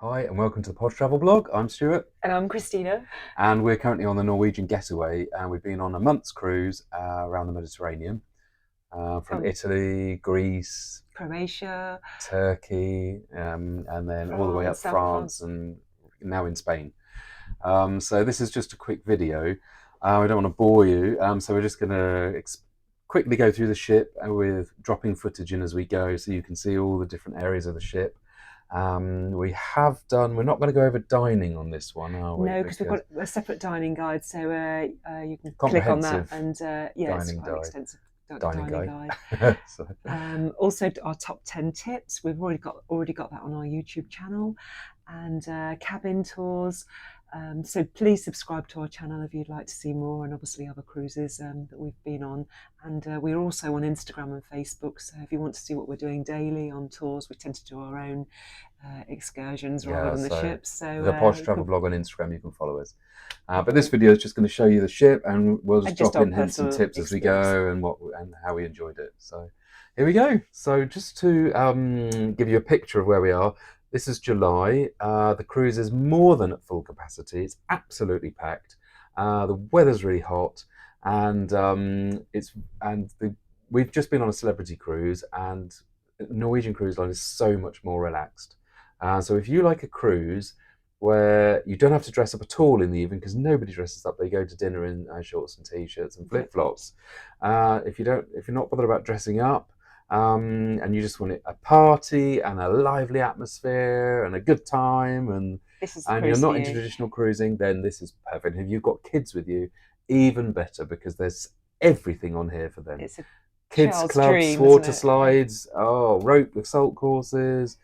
Hi and welcome to the Pod Travel Blog. I'm Stuart And I'm Christina. and we're currently on the Norwegian Getaway and we've been on a month's cruise around the Mediterranean from From Italy, Greece, Croatia, Turkey and then all the way France, up south of France France. and now in Spain. So this is just a quick video. We don't want to bore you, so we're just going to quickly go through the ship with dropping footage in as we go so you can see all the different areas of the ship. We're not going to go over dining on this one, are we? No, because we've got a separate dining guide, so you can click on that, Comprehensive and yeah, it's dining quite an guide. extensive Dining dining guide. guide. So, Also, our top 10 tips. We've already got that on our YouTube channel, and cabin tours. So please subscribe to our channel if you'd like to see more, and obviously other cruises that we've been on. And we're also on Instagram and Facebook. So if you want to see what we're doing daily on tours, we tend to do our own excursions rather yeah, than the so ships. So the Posh you Travel can, Blog on Instagram, you can follow us. you But this can video is just going to show you the ship, and we'll just and just drop our in hints and personal tips as we experience. go, and how we enjoyed it. So here we go. So just to give you a picture of where we are, this is July. The cruise is more than at full capacity. It's absolutely packed. The weather's really hot, and we've just been on a celebrity cruise, and Norwegian Cruise Line is so much more relaxed. So if you like a cruise where you don't have to dress up at all in the evening because nobody dresses up, they go to dinner in shorts and t-shirts and flip-flops. If you're not bothered about dressing up, and you just want a party and a lively atmosphere and a good time, This is the and you're cruise for not into you. traditional cruising, then this is perfect. If you've got kids with you, even better, because there's everything on here for them. It's a Kids child's clubs, dream, isn't water it? slides, rope assault courses,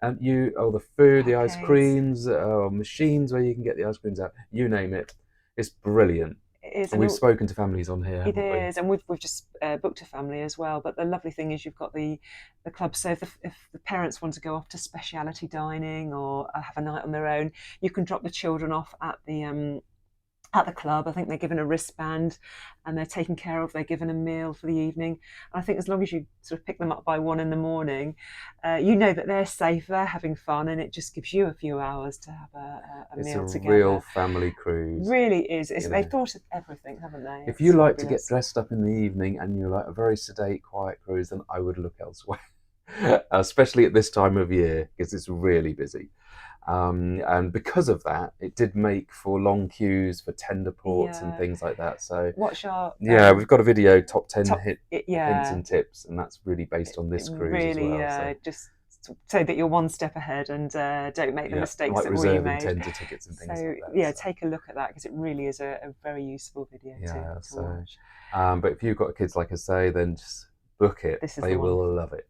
and the food, the ice Parkades. creams, machines where you can get the ice creams out. You name it, it's brilliant. It is, And we've spoken to families on here, it haven't we? is, and we've just booked a family as well. But the lovely thing is you've got the club. So if the parents want to go off to speciality dining or have a night on their own, you can drop the children off at the club. I think they're given a wristband and they're taken care of. They're given a meal for the evening. And I think as long as you sort of pick them up by 1 in the morning, you know that they're safe, they're having fun, and it just gives you a few hours to have a It's a meal real together. family cruise. Really is. You They've know, thought of everything, haven't they? if you It's like to get fabulous. dressed up in the evening and you like a very sedate, quiet cruise, then I would look elsewhere, especially at this time of year because it's really busy. And because of that, it did make for long queues for tender ports and Yeah. things like that. So Watch our yeah, we've got a video top 10 top. hints Yeah, and tips, and that's really based on it this cruise as really well. So just so that you're one step ahead and don't make the yeah, mistakes like that we reserving made. tender tickets and things So like that. yeah, So take a look at that because it really is a very useful video yeah, to so watch. but if you've got kids, like I say, then just book it. This is They the one. will love it.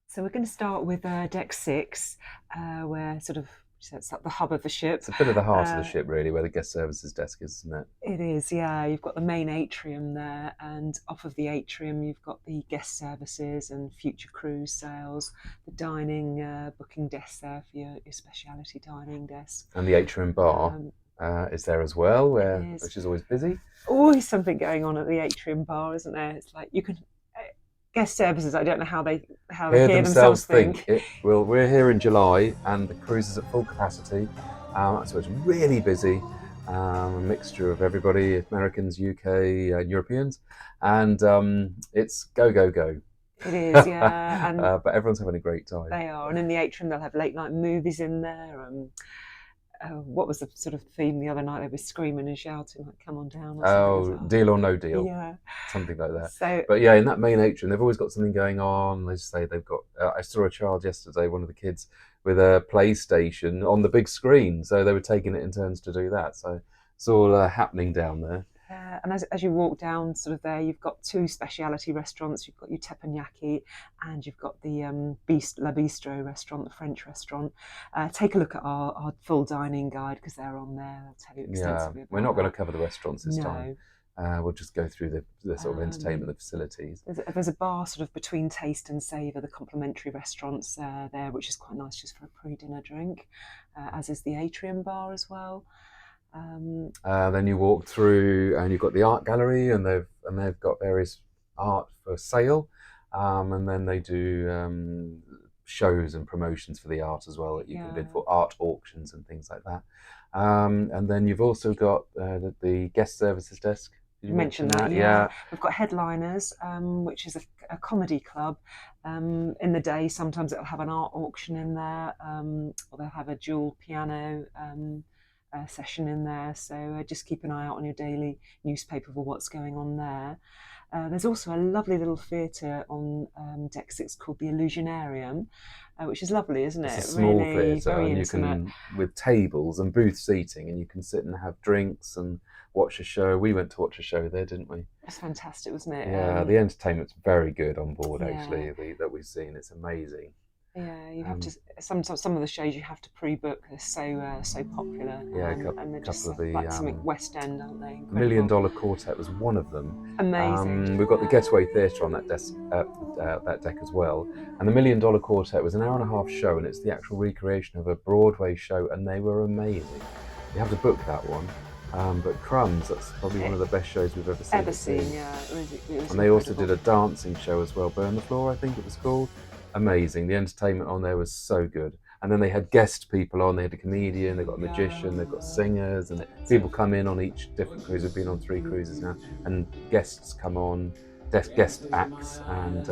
So we're going to start with deck 6, where sort of that's like the hub of the ship. It's a bit of the heart of the Uh, ship, really, where the guest services desk is, isn't it? It is, yeah. You've got the main atrium there, and off of the atrium, you've got the guest services and future cruise sales, the dining booking desk there for your speciality dining desk. And the atrium bar Um, is there as well, it is which is always busy. always something going on at the atrium bar, isn't there? It's like you can guest services. I don't know how they Hear hear themselves themselves think. think. Well, we're here in July, and the cruise is at full capacity, so it's really busy. A mixture of everybody, Americans, UK, Europeans, and it's go, go, go. It is, yeah, and But everyone's having a great time. they are. And in the atrium, they'll have late night movies in there. What was the sort of theme the other night? They were screaming and shouting, like, come on down or something as Oh, well. deal or no deal, Yeah. something like that. So, But yeah, in that main atrium, they've always got something going on. They say they've got. I saw a child yesterday, one of the kids, with a PlayStation on the big screen. So they were taking it in turns to do that. So it's all happening down there. and as you walk down sort of there, you've got 2 speciality restaurants. You've got your teppanyaki and you've got the La Bistro restaurant, the French restaurant. Take a look at our full dining guide because they're on there. They'll tell you Yeah, extensively we're about not going to that. cover the restaurants this time. No. We'll just go through the sort of entertainment, Um, the facilities. there's a bar sort of between Taste and Savour, the complimentary restaurants there, which is quite nice just for a pre-dinner drink, as is the atrium bar as well. Then you walk through, and you've got the art gallery, and they've got various art for sale, and then they do shows and promotions for the art as well that you can Yeah. bid for, art auctions and things like that. And then you've also got the guest services desk. Did you mention Mention that, that? yeah. Yeah, We've got Headliners, which is a comedy club. In the day, sometimes it'll have an art auction in there, or they'll have a dual piano session in there. So just keep an eye out on your daily newspaper for what's going on there. There's also a lovely little theatre on deck 6 called the Illusionarium, which is lovely, isn't it's a it? small Really theatre, very and you intimate. can, with tables and booth seating, and you can sit and have drinks and watch a show. We went to watch a show there, didn't we? It's fantastic, wasn't it? Yeah, the entertainment's very good on board. Yeah. Actually, that we've seen, it's amazing. Yeah, you have to. Um, Some of the shows you have to pre-book. They're so popular, yeah, and they're just couple of the like something West End, aren't they? Million Incredible, Dollar Quartet was one of them. amazing. We've got the Getaway Theatre on that that deck as well. And the Million Dollar Quartet was an hour and a half show, and it's the actual recreation of a Broadway show, and they were amazing. You have to book that one. But Crumbs, that's probably one of the best shows we've ever seen. Ever seen? Yeah, it was And incredible. they also did a dancing show as well, Burn the Floor, I think it was called. Amazing. The entertainment on there was so good. And then they had guest people on. They had a comedian, they've got a magician, they've got singers, and people come in on each different cruise. We've been on 3 cruises now, and guests come on, guest acts, and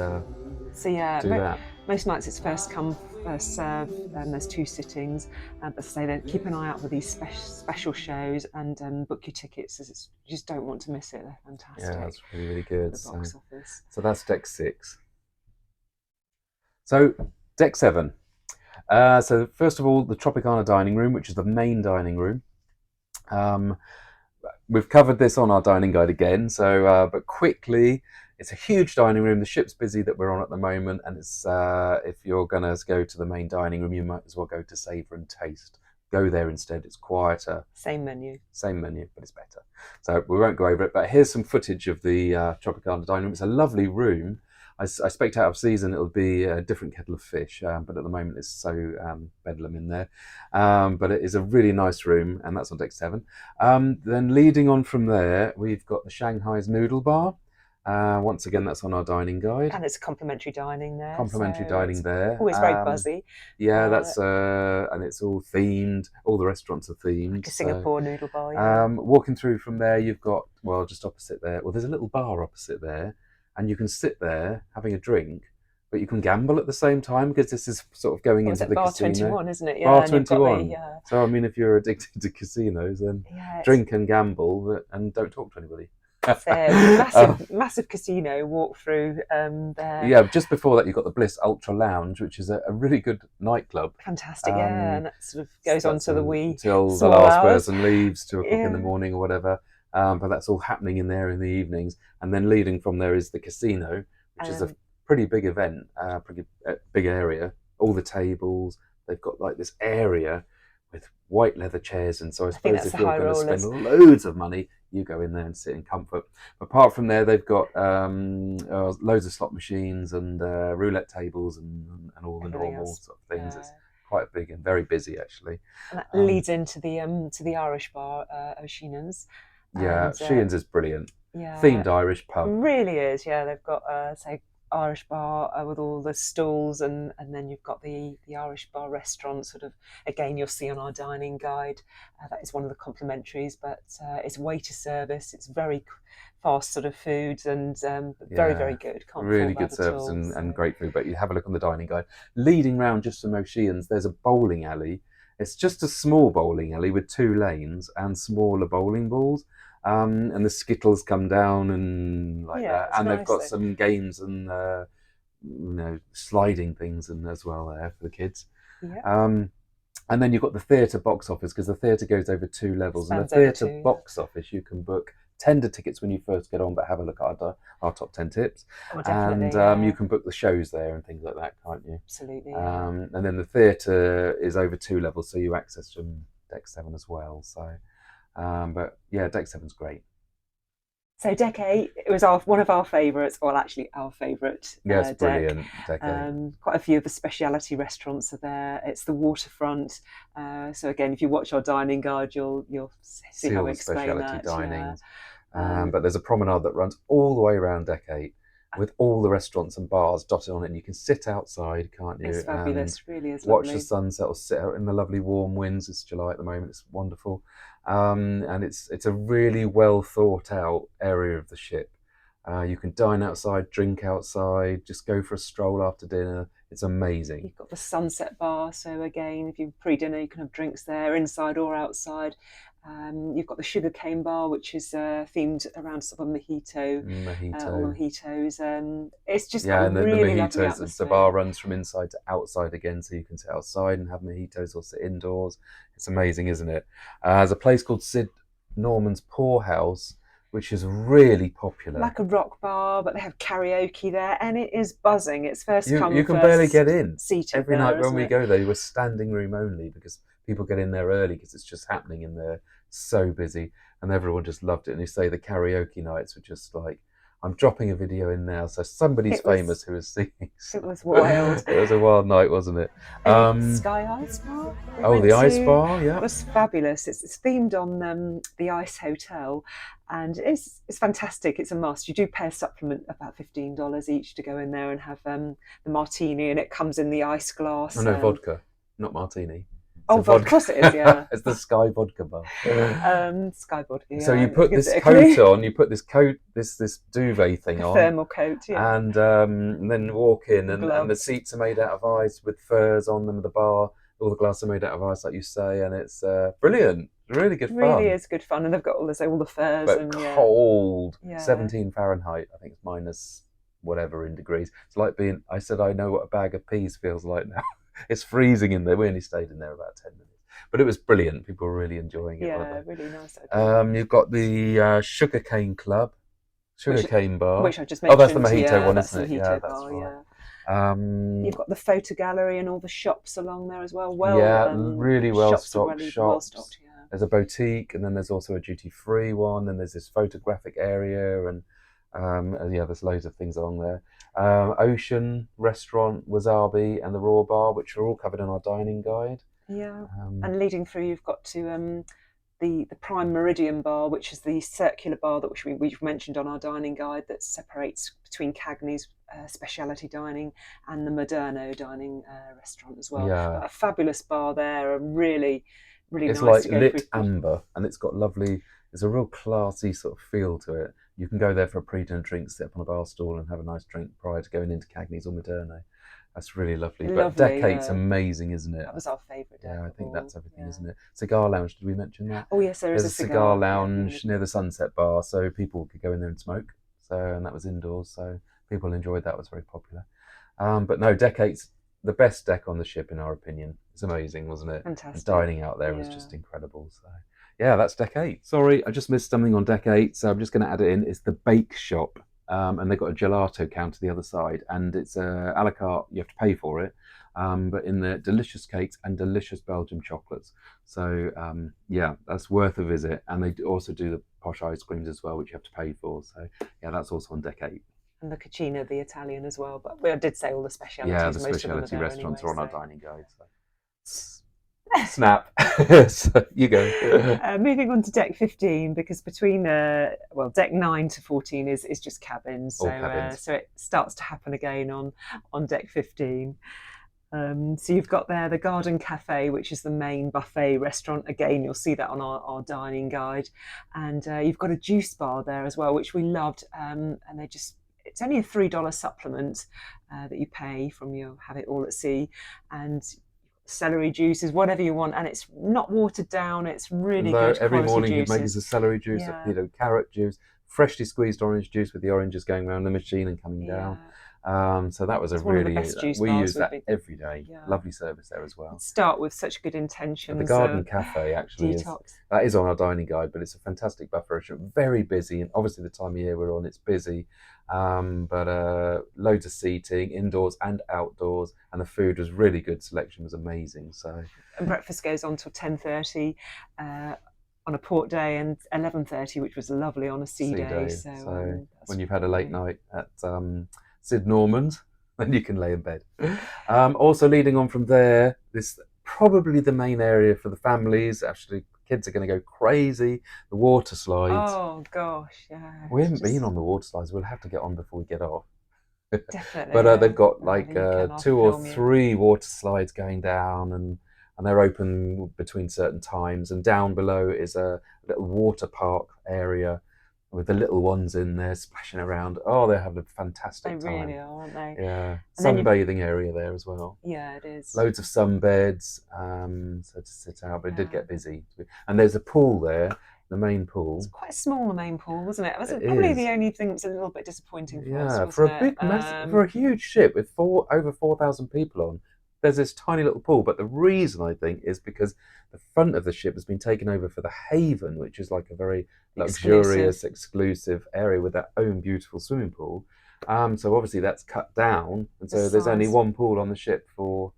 So yeah, do that. most nights it's first come, first serve, and there's 2 sittings. But say, keep an eye out for these special shows and book your tickets, as you just don't want to miss it. They're fantastic. Yeah, that's really, really good. The box office. So that's deck 6. So deck 7. So first of all, the Tropicana dining room, which is the main dining room. We've covered this on our dining guide again, so but quickly, it's a huge dining room. The ship's busy that we're on at the moment, and it's if you're going to go to the main dining room, you might as well go to Savour and Taste. Go there instead. It's quieter. Same menu, but it's better. So we won't go over it. But here's some footage of the Tropicana dining room. It's a lovely room. I expect out of season it'll be a different kettle of fish, but at the moment it's so bedlam in there. But it is a really nice room, and that's on deck 7. Then leading on from there, we've got the Shanghai's Noodle Bar. Once again, that's on our dining guide. and it's complimentary dining there. Complimentary dining there. Always very buzzy. Yeah, that's and it's all themed. All the restaurants are themed. Like a Singapore noodle bar. Yeah. Walking through from there, you've got just opposite there. Well, there's a little bar opposite there, and you can sit there having a drink, but you can gamble at the same time, because this is sort of going into the Bar casino. 21, isn't it? Yeah, Bar 21. yeah. So I mean, if you're addicted to casinos, then drink and gamble, and don't talk to anybody. It's a massive casino. Walk through there. Yeah, just before that, you've got the Bliss Ultra Lounge, which is a really good nightclub. Fantastic, yeah, and that sort of goes on to the wee till the last person leaves, 2 o'clock in the morning or whatever. But that's all happening in there in the evenings, and then leading from there is the casino, which is a pretty big event, pretty big area. All the tables, they've got like this area with white leather chairs, and so I suppose if you're going to spend loads of money, you go in there and sit in comfort. Apart from there, they've got loads of slot machines and roulette tables and all the normal sort of things. It's quite big and very busy, actually. And that leads into the Irish bar, O'Sheenan's. Yeah, Sheehan's is brilliant. Yeah, themed Irish pub. Really is. Yeah, they've got Irish bar with all the stalls, and then you've got the Irish bar restaurant. Sort of again, you'll see on our dining guide. That is one of the complimentaries, but it's waiter service. It's very fast sort of foods, and very, very good. Can't really good service and great food. But you have a look on the dining guide. Leading round just from O'Sheehan's, there's a bowling alley. It's just a small bowling alley with 2 lanes and smaller bowling balls. And the skittles come down and that, and they've got some games and sliding things and as well there for the kids. Yeah. And then you've got the theatre box office, because the theatre goes over 2 levels, and the theatre box office you can book tender tickets when you first get on, but have a look at our top 10 tips. And you can book the shows there and things like that, can't you? Absolutely. And then the theatre is over 2 levels, so you access from deck 7 as well. So. But yeah, deck 7's great. So deck 8, it was one of our favourites, or actually our favourite. Yeah, it's brilliant. Deck 8. Quite a few of the speciality restaurants are there. It's the waterfront. So again, if you watch our dining guide, you'll see how we explain that. Dinings. But there's a promenade that runs all the way around deck 8. with all the restaurants and bars dotted on it, and you can sit outside, can't It's you, and fabulous, really is watch the lovely. sunset or sit out in the lovely warm winds. It's July at the moment; it's wonderful, and it's a really well thought out area of the ship. You can dine outside, drink outside, just go for a stroll after dinner. It's amazing. You've got the sunset bar, so again, if you pre-dinner, you can have drinks there, inside or outside. You've got the sugarcane bar, which is themed around sort of mojito, all Mojito. the mojitos. It's just got Yeah, a and the really lovely mojitos, the bar atmosphere. runs from inside to outside again, so you can sit outside and have mojitos or sit indoors. It's amazing, isn't it? There's a place called Sid Norman's Poorhouse, which is really popular. Like a rock bar, but they have karaoke there, and it is buzzing. It's first You come, can barely get first in. seated Every night there, when isn't we it? go there, we're standing room only because people get in there early because it's just happening in there. So busy, and everyone just loved it. And you say the karaoke nights were just like, I'm dropping a video in now, so somebody's It was famous who is singing. it So was wild. it was a wild night, wasn't it? And Sky Ice Bar we Oh, went the ice to. bar, That yeah. was fabulous. It's themed on the Ice Hotel, and it's fantastic. It's a must. You do pay a supplement about $15 each to go in there and have the martini, and it comes in the ice Oh glass. no, vodka, not martini. It's Oh, a of vodka. course it is. Yeah, It's the Sky Vodka bar. Sky vodka. So you Yeah, put this coat exactly. on, you put this coat, this duvet Like thing a on, thermal coat. Yeah, and then walk in, and and the gloves. seats are made out of ice with furs on them. The bar, all the glass are made out of ice, like you say, and it's brilliant. Really good Really fun, is good fun, and they've got all the furs but and yeah, cold. yeah. 17 Fahrenheit. I think it's minus whatever in degrees. It's like being. I said I know what a bag of peas feels like now. It's freezing in there. We only stayed in there about 10 minutes, but it was brilliant. People were really enjoying it, weren't Yeah, they? really nice. I agree. You've got the Sugarcane Club, Which Sugarcane Bar. which I just Oh, that's the mentioned. mojito Yeah, one, that's isn't the it? Yeah, mojito that's bar. right. Yeah, Um, you've got the photo gallery and all the shops along there as well. yeah, really well Shops are stocked really well shops. stocked. Yeah, There's a boutique, and then there's also a duty free one, and there's this photographic area, and yeah, there's loads of things along there. Ocean Restaurant, Wasabi, and the Raw Bar, which are all covered in our dining guide. yeah. Um, And leading through, you've got to the Prime Meridian bar, which is the circular bar that we've mentioned on our dining guide that separates between Cagney's specialty dining and the Moderno dining restaurant as well. yeah, But a fabulous bar there, and really, really it's nice like to go lit through. amber, and it's got lovely. There's a real classy sort of feel to it. You can go there for a pre-dinner drink, sit up on a bar stool, and have a nice drink prior to going into Cagney's or Maderno. That's really lovely. But Lovely. Decade's amazing, isn't it? That was our favourite deck Yeah, I of think all. that's everything, Yeah. isn't it? Cigar lounge. Did we mention that? Oh yes, there is There's a a cigar cigar. Yeah, near lounge near the Sunset Bar, so people could go in there and smoke. So, and that was indoors, so people enjoyed that. It was very popular. But no, Decade's the best deck on the ship, in our opinion. It's amazing, wasn't it? And fantastic. dining out there was Yeah. just incredible. So, yeah, that's Deck 8. Sorry, I just missed something on Deck 8, so I'm just going to add it in. It's the Bake Shop, and they've got a gelato counter the other side, and it's a la carte. You have to pay for it, but in the delicious cakes and delicious Belgian chocolates. So, yeah, that's worth a visit. And they also do the posh ice creams as well, which you have to pay for. So, yeah, that's also on Deck 8. And the Cucina, the Italian as well. But I did say all the Yeah, specialities. the Most of them are specialty there restaurants anyway. are on our So dining guide. So. Snap. So you go. moving on to deck 15, because between deck 9 to 14 is just cabins. All So cabins. so it starts to happen again on deck 15. So you've got there the Garden Cafe, which is the main buffet restaurant. Again, you'll see that on our dining guide. And you've got a juice bar there as well, which we loved. And it's only a $3 supplement that you pay from your Have It All at Sea. And celery juices, whatever you want. And it's not watered down. It's really No, good every quality morning he'd make us juices. a celery juice, Yeah, carrot juice, freshly squeezed orange juice with the oranges going around the machine and coming down. yeah. So that was a It's one of the really best juice we bars use we've that been. every day. Yeah. Lovely service there as well. Start with such good But the intentions. Garden Cafe actually is Detox. that is on our dining guide, but it's a fantastic buffet restaurant. Very busy, and obviously the time of year we're on, it's busy. But loads of seating, indoors and outdoors, and the food was really good. Selection was amazing. So And breakfast goes on till 10:30 on a port day, and 11:30, which was lovely on a sea sea day. day. So So that's when you've had a late lovely. night at Sid Norman's, then you can lay in bed. Also, leading on from there, this probably the main area for the families. Actually, kids are going to go crazy. The water slides. Oh gosh, yeah. We It's haven't been just on the water slides. We'll have to get on before we get off. Definitely, But they've yeah. got I'll have like a look and I'll two or film you. three water slides going down, and they're open between certain times. And down below is a little water park area with the little ones in there splashing around. Oh, they're having a They fantastic really time. are, aren't they? Yeah, And then you've, sunbathing area there as well. yeah, it is. Loads of sunbeds, so to sit out, but it did Yeah. get busy. And there's a pool there, the main It's pool. quite small, the main pool, wasn't it? It was It probably the is. only thing that was a little bit disappointing for us, Yeah, for wasn't a it? big mess, for a huge ship with over 4,000 people on, there's this tiny little pool. But the reason I think is because the front of the ship has been taken over for the Haven, which is like a very Exclusive. luxurious, exclusive area with their own beautiful swimming pool. So obviously that's cut down, and The so there's only size. one pool on the ship for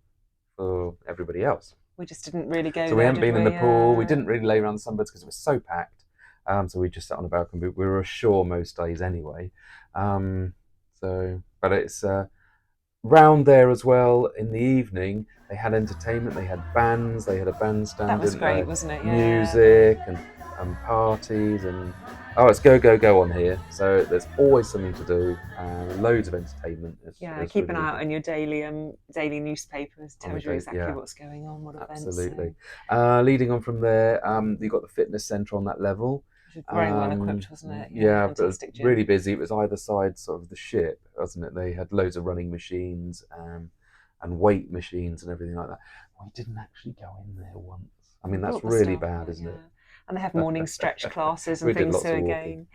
everybody else. We just didn't really go So we there, haven't did been in the we? pool. We didn't really lay around the sunbeds because it was so packed. So we just sat on the balcony. We were ashore most days anyway. But it's round there as well. In the evening, they had entertainment. They had bands. They had a That bandstand, was didn't great, they? wasn't it? Yeah. Music and parties and oh, it's go go go on here. So there's always something to do. Loads of entertainment. Yeah, It's keep really an eye out lovely in your daily newspapers. on the Tells you day. exactly Yeah. what's going on, what events. So, Absolutely. Leading on from there, you've got the fitness centre on that level. which was very well equipped, wasn't it? Yeah, Yeah, but fantastic gym. really busy. It was either side sort of the ship, wasn't it? They had loads of running machines and weight machines and everything like that. We didn't actually go in there once. I We mean, that's brought the really staff bad, there, isn't it? yeah. And they have morning stretch classes and We did things. lots So of walking. again,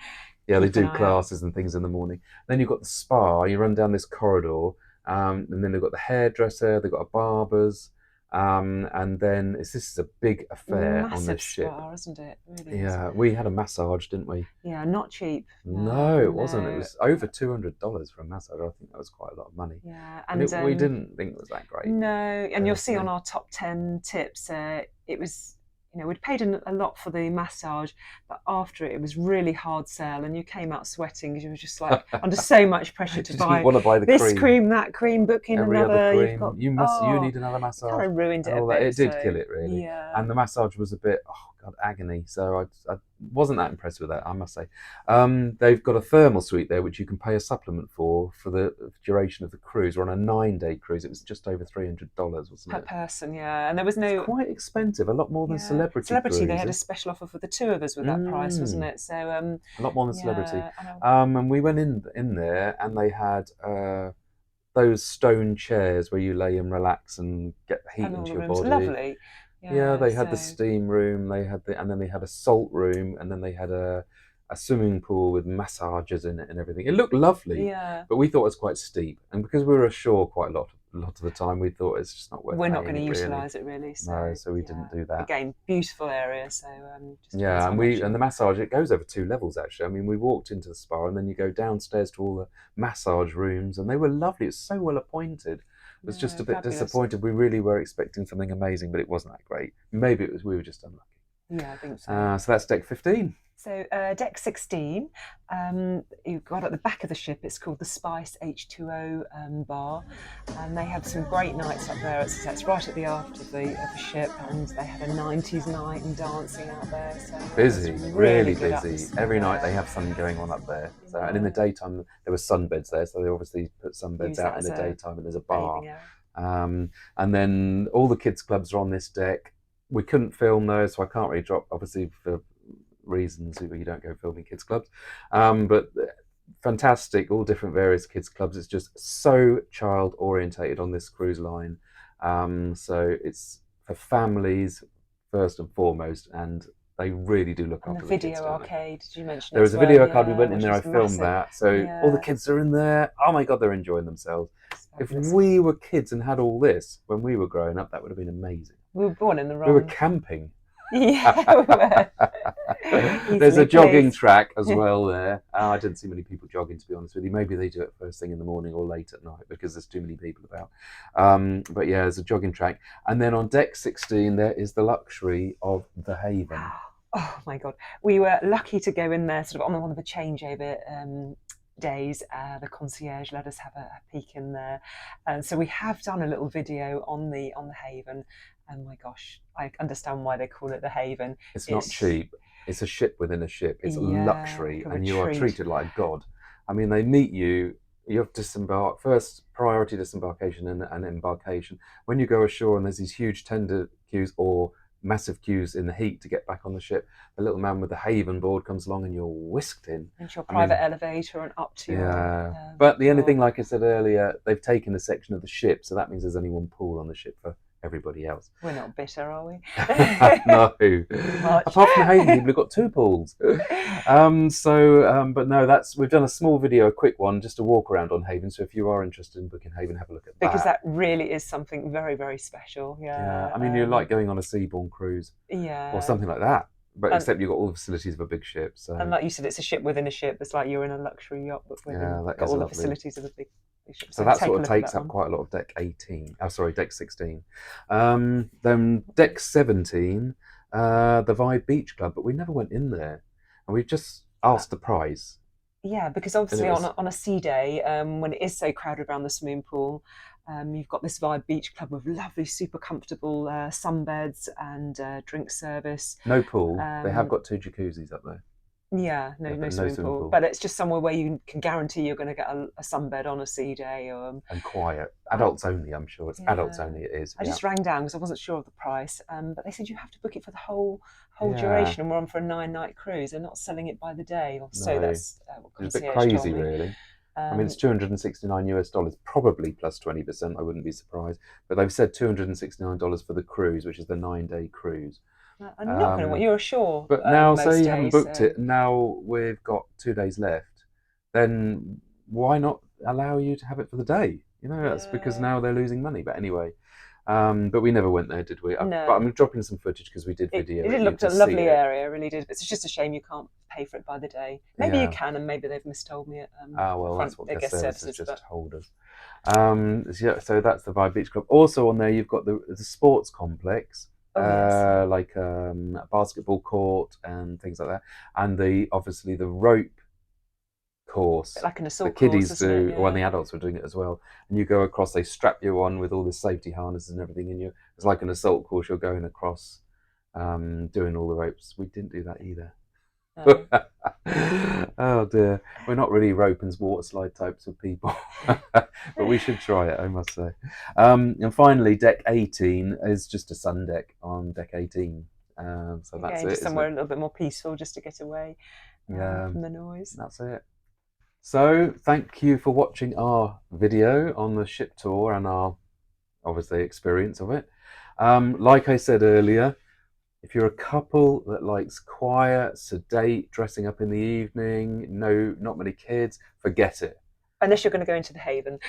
Yeah, they keep an do eye out. classes and things in the morning. Then you've got the spa. You run down this corridor, and then they've got the hairdresser. They've got a barber's, and then this is a big affair on this Massive ship. spa, isn't it? It really is. Yeah, we had a massage, didn't we? Yeah, not cheap. No, No, it wasn't. It no. was over $200 for a massage. I think that was quite a lot of money, Yeah, and and we didn't think it was that great no, and you'll see on personally. our top 10 tips, it was, we'd paid a lot for the massage, but after it was really hard sell, and you came out sweating because you were just like under so much pressure to Didn't buy want to buy the this cream. cream, that cream, book in Every other another. You've cream. got, You need another it kind massage of ruined it and a all that. bit. It did kill So, it really, yeah. and the massage was a bit god agony. So I wasn't that impressed with that, I must say. They've got a thermal suite there which you can pay a supplement for the duration of the cruise. We're on a 9 day cruise. It was just over $300, wasn't Per it? person, yeah. And there was It's no, quite expensive, a lot more than yeah, Celebrity celebrity. They had a cruises. special offer for the two of us with that price, wasn't Mm. it? So, A lot more than Celebrity. yeah, I know. And we went in there, and they had those stone chairs where you lay and relax and get the heat And all into the your rooms body. lovely. Yeah, Yeah, they had the so steam room. And then they had a salt room, and then they had a swimming pool with massages in it and everything. It looked lovely, yeah, but we thought it was quite steep. And because we were ashore quite a lot of the time, we thought it's just not worth we're not paying going to it really. utilise it really. No, So so we yeah, didn't do that. again, beautiful area. So just depends Yeah, how and much the you. massage, it goes over 2 levels actually. I mean, we walked into the spa and then you go downstairs to all the massage rooms, and they were lovely. It's so well appointed. I was just No, a bit fabulous. disappointed. We really were expecting something amazing, but it wasn't that great. Maybe it was we were just unlucky. Yeah, I think so. So that's deck 15. So deck 16, you've got at the back of the ship. It's called the Spice H2O bar, and they had some great nights up there. It's right at the aft of the ship, and they had a 90s night and dancing out there. So it was Busy, really really good busy. atmosphere Every night they there. have something going on up there. So, and in the Yeah, daytime there were sunbeds there, so they obviously put sunbeds use out that in as the a daytime, and there's a bar. bathing area. And then all the kids' clubs are on this deck. We couldn't film those, so I can't really drop, obviously, for reasons you don't go filming kids' clubs. But fantastic, all different various kids' clubs. It's just so child orientated on this cruise line. So it's for families first and foremost, and they really do look And the after the kids, video don't they? arcade, did you mention There it was as a well? video card. We Yeah, went in which there. I was filmed massive. that. So all the Yeah, kids are in there. Oh my god, they're enjoying themselves. it's If fabulous. we were kids and had all this when we were growing up, that would have been amazing. We were born in the We were wrong. camping. Yeah, we were There's a easily jogging pleased. track as well there. I didn't see many people jogging, to be honest with you. Maybe they do it first thing in the morning or late at night because there's too many people about. But yeah, there's a jogging track. And then on deck 16, there is the luxury of the Haven. Oh my god, we were lucky to go in there sort of on one of the changeover days. The concierge let us have a peek in there, and so we have done a little video on the Haven. And my gosh, I understand why they call it the Haven. It's not It's, cheap. It's a ship within a ship. It's a yeah, like luxury, a and you are retreat. treated like God. I mean, they meet you you have to disembark first, priority disembarkation and embarkation. When you go ashore and there's these huge tender queues or massive queues in the heat to get back on the ship, the little man with the haven board comes along and you're whisked in. Into your I private mean, elevator and up to your yeah. But the only your thing, like I said earlier, they've taken a section of the ship, so that means there's only one pool on the ship for everybody else. We're not bitter, are we? No, Much. apart from the Haven, people have got two pools. But no, we've done a small video, a quick one, just a walk around on Haven. So if you are interested in booking Haven, have a look at Because that. that really is something very, very special. Yeah, Yeah. I mean, you're like going on a seabourn cruise or Yeah. something like that, but And, except you've got all the facilities of a big ship. and So like you said, it's a ship within a ship. It's like you're in a luxury yacht, but yeah, within that got is all the lovely. facilities of a big ship. So So that take sort a of look at takes that up one. quite a lot of deck 18. Oh, sorry, deck 16. Then deck 17, the Vibe Beach Club, but we never went in there. And we just asked the price. Yeah, because And it obviously was on a sea day, when it is so crowded around the swimming pool, you've got this Vibe Beach Club with lovely, super comfortable sunbeds and drink service. no pool. They have Um, got two jacuzzis up there. yeah, Yeah, no but no swimming swimming pool, pool. but it's just somewhere where you can guarantee you're going to get a sunbed on a sea day. And quiet. I, Adults only, I'm sure. It's adults yeah, only, it is. I Yeah. just rang down because I wasn't sure of the price, but they said you have to book it for the whole Yeah. duration, and we're on for a 9-night cruise. They're not selling it by the day, or so No. that's what It's a bit concierge told crazy, me. really. I mean, it's $269 probably plus 20%. I wouldn't be surprised. But they've said $269 for the cruise, which is the 9-day cruise. And you're not going to want. You're ashore But now, say most you haven't days, booked so it, and now we've got 2 days left, then why not allow you to have it for the day? That's because yeah, now they're losing money. But anyway, but we never went there, did we? But no. I'm dropping some footage because we did It video did it. You look can a see lovely it. area, it really did. But it's just a shame you can't pay for it by the day. Maybe you Yeah. can, and maybe they've mistold me at Well, front that's what their guest guest services services. just told us. So that's the Vibe Beach Club. Also on there, you've got the sports complex, Oh yes, like a basketball court and things like that, and obviously the rope bit course. like an The assault course, kiddies isn't it? do, or when Yeah. the adults were doing it as well. And you go across, they strap you on with all the safety harnesses and everything, and it's like an assault course. You're going across, doing all the ropes. We didn't do that either. No. Oh dear, we're not really rope and water slide types of people, but we should try it, I must say. And finally, deck 18 is just a sun deck on deck 18. So that's Again, it, just isn't somewhere it? a little bit more peaceful, just to get away Yeah, from the noise. that's it. So thank you for watching our video on the ship tour and our obviously experience of it. Like I said earlier, if you're a couple that likes quiet, sedate, dressing up in the evening, not many kids, forget it. Unless you're going to go into the Haven.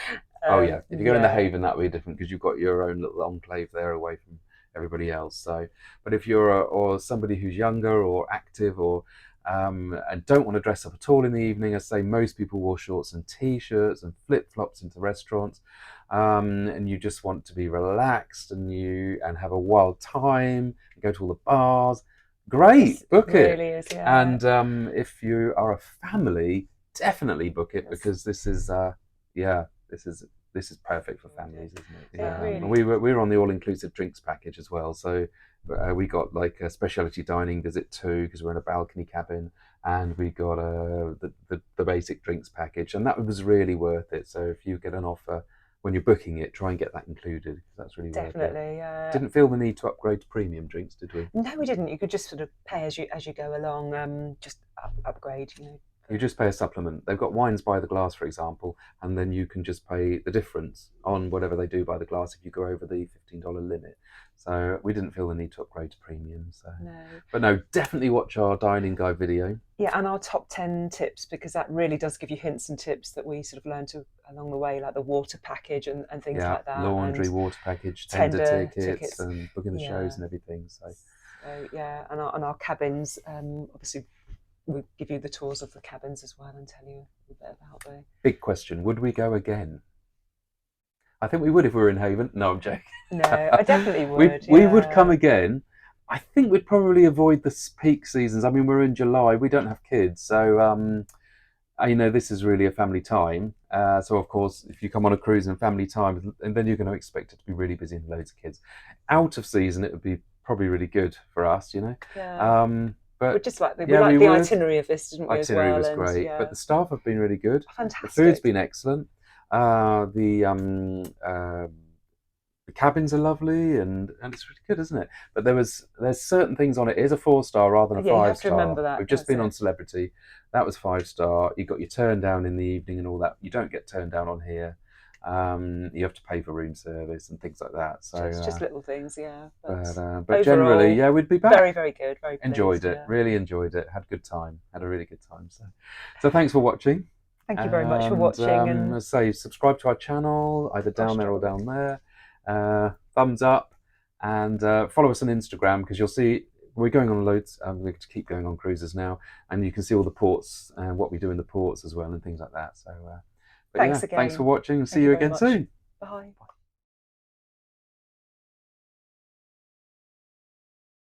Oh yeah, if you go in the Yeah. Haven, that'll be different because you've got your own little enclave there away from everybody else. So, but if you're or somebody who's younger or active or and don't want to dress up at all in the evening, I say most people wore shorts and t-shirts and flip-flops into restaurants, and you just want to be relaxed and have a wild time, and go to all the bars. Great, book it. Really is, yeah. And if you are a family, definitely book it because this is this is perfect for families, isn't it? Yeah, really and we were on the all-inclusive drinks package as well, so we got like a specialty dining visit too because we're in a balcony cabin, and we got the basic drinks package, and that was really worth it. So if you get an offer when you're booking it, try and get that included because that's really worth it. Definitely. Didn't feel the need to upgrade to premium drinks, did we? No, we didn't. You could just sort of pay as you go along. Just upgrade. You just pay a supplement. They've got wines by the glass, for example, and then you can just pay the difference on whatever they do by the glass if you go over the $15 limit. So we didn't feel the need to upgrade to premium. So, No. But no, definitely watch our dining guide video. Yeah, and our top 10 tips, because that really does give you hints and tips that we sort of learned along the way, like the water package and things like that. Laundry, and water package, tender tickets, and booking the shows and everything. So yeah, and our cabins, obviously we give you the tours of the cabins as well and tell you a bit about the... Big question, would we go again? I think we would if we were in Haven. No, I'm joking. No, I definitely would. We would come again. I think we'd probably avoid the peak seasons. I mean, we're in July. We don't have kids, so this is really a family time. So of course, if you come on a cruise in family time, and then you're going to expect it to be really busy and loads of kids. Out of season, it would be probably really good for us, Yeah. We But just like we yeah, we like the would. itinerary of this, didn't we, as Itinerary well? was And great, but yeah, the staff have been really good. The food's fantastic. been excellent. The cabins are lovely, and it's really good, isn't it? But there's certain things on it. It is a 4 star rather than a Yeah, you five have to star. remember that. We've just That's been on it. Celebrity. That was 5 star. You got your turn down in the evening and all that. You don't get turned down on here. You have to pay for room service and things like that. So, Just little things, yeah. But but generally, overall, yeah, we'd be very, back. very good. Very Enjoyed pleased. it. Yeah. Really enjoyed it. Had a good time. Had a really good time. So thanks for watching. Thank you very much for And watching. And as I say, subscribe to our channel, either gosh, down there or darn. down there. Thumbs up, and follow us on Instagram, because you'll see we're going on loads. We're going to keep going on cruises now, and you can see all the ports and what we do in the ports as well, and things like that. So, but yeah, Thanks thanks for again. watching, and see Thank you you very again much. soon. Bye.